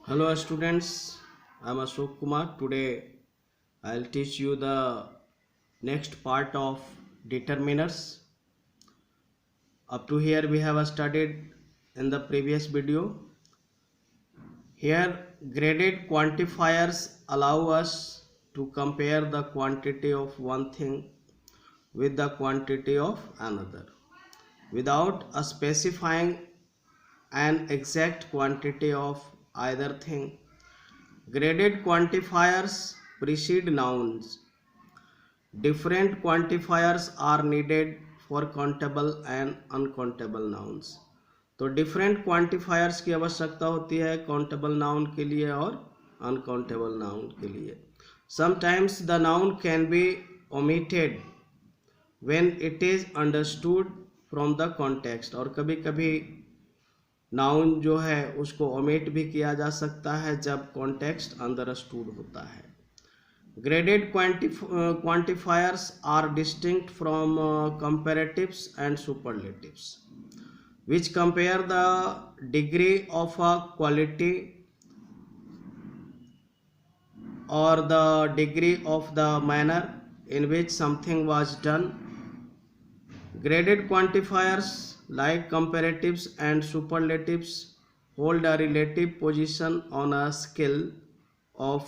Hello students, I am Ashok Kumar. Today I will teach you the next part of determiners. Up to here we have studied in the previous video. Here graded quantifiers allow us to compare the quantity of one thing with the quantity of another without specifying an exact quantity of either thing. Graded quantifiers precede nouns. Different quantifiers are needed for countable and uncountable nouns. तो different quantifiers की आवश्यकता होती है countable noun के लिए और uncountable noun के लिए. Sometimes the noun can be omitted when it is understood from the context. और कभी कभी नाउन जो है उसको ओमिट भी किया जा सकता है जब कॉन्टेक्स्ट अंडरस्टूड होता है. Graded quantifiers are distinct from comparatives and superlatives, which compare the degree of a quality or the degree of the manner in which something was done. Graded quantifiers like comparatives and superlatives hold a relative position on a scale of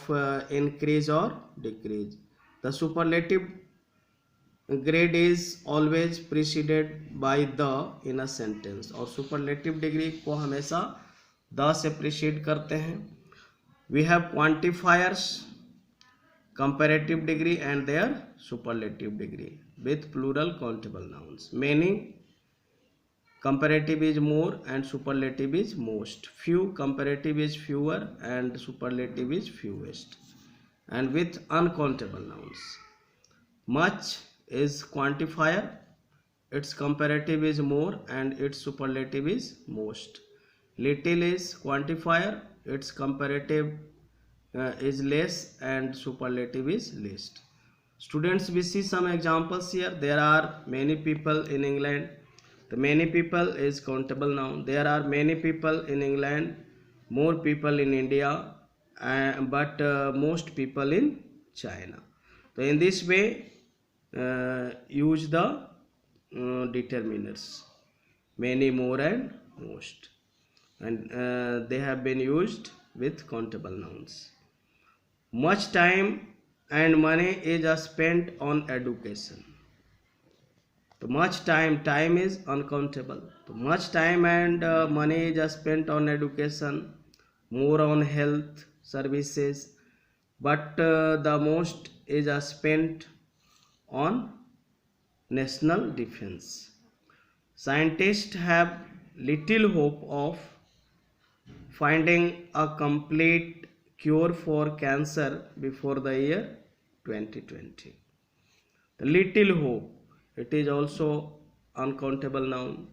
increase or decrease. The superlative grade is always preceded by the in a sentence और superlative degree को हमेशा the से precede करते हैं. We have quantifiers, comparative degree and their superlative degree with plural countable nouns. Many, comparative is more and superlative is most. Few, comparative is fewer and superlative is fewest. And with uncountable nouns. Much is quantifier, its comparative is more and its superlative is most. Little is quantifier, its comparative is less and superlative is least. Students, we see some examples here. There are many people in England. The many people is countable noun. There are many people in England, more people in India, but most people in China. So in this way, use the determiners many, more and most, and they have been used with countable nouns. Much time and money is spent on education. So much time is uncountable. So much time and money is spent on education, more on health services, but the most is spent on national defense. Scientists have little hope of finding a complete cure for cancer before the year 2020. The little hope, it is also uncountable noun.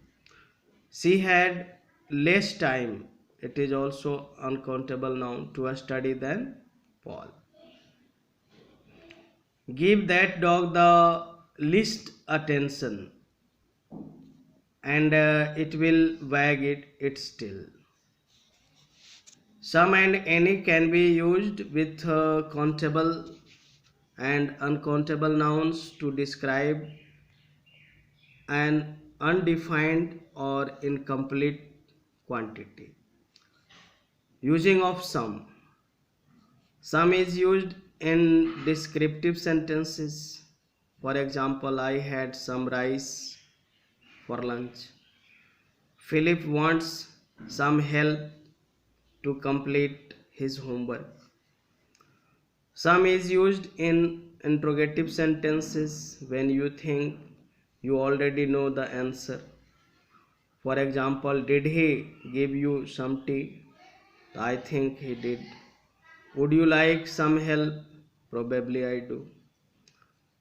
She had less time, it is also uncountable noun, to study than Paul. Give that dog the least attention and it will wag its tail. Some and any can be used with countable and uncountable nouns to describe an undefined or incomplete quantity. Using of some. Some is used in descriptive sentences. For example, I had some rice for lunch. Philip wants some help to complete his homework. Some is used in interrogative sentences when you think you already know the answer. For example, did he give you some tea? I think he did. Would you like some help? Probably I do.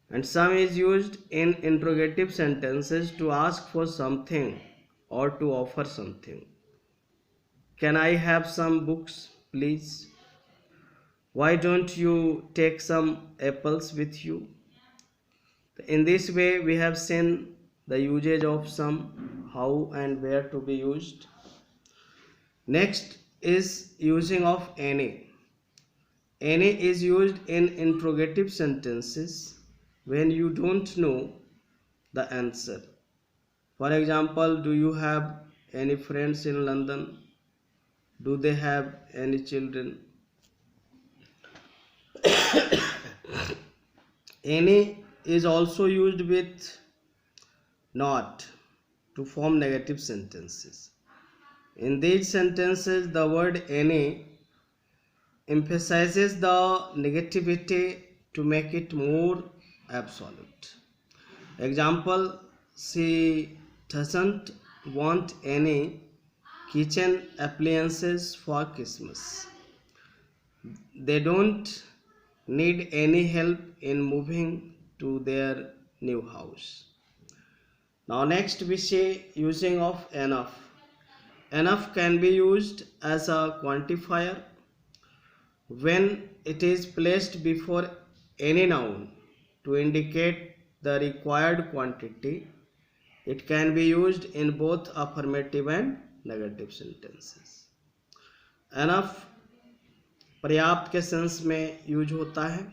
And some is used in interrogative sentences to ask for something or to offer something. Can I have some books, please? Why don't you take some apples with you? In this way, we have seen the usage of some, how and where to be used. Next, is using of any. Any is used in interrogative sentences when you don't know the answer. For example, do you have any friends in London? Do they have any children? Any is also used with not to form negative sentences. In these sentences, the word any emphasizes the negativity to make it more absolute. Example, she doesn't want any kitchen appliances for Christmas. They don't need any help in moving to their new house. Now next we say using of enough. Enough can be used as a quantifier when it is placed before any noun to indicate the required quantity. It can be used in both affirmative and negative sentences. Enough पर्याप्त के sense में use होता है.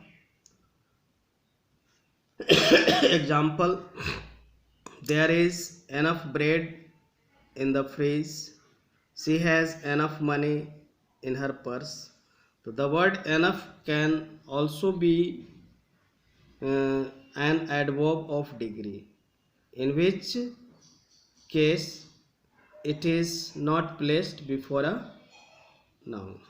Example, there is enough bread in the fridge. She has enough money in her purse. So the word enough can also be an adverb of degree, in which case it is not placed before a noun.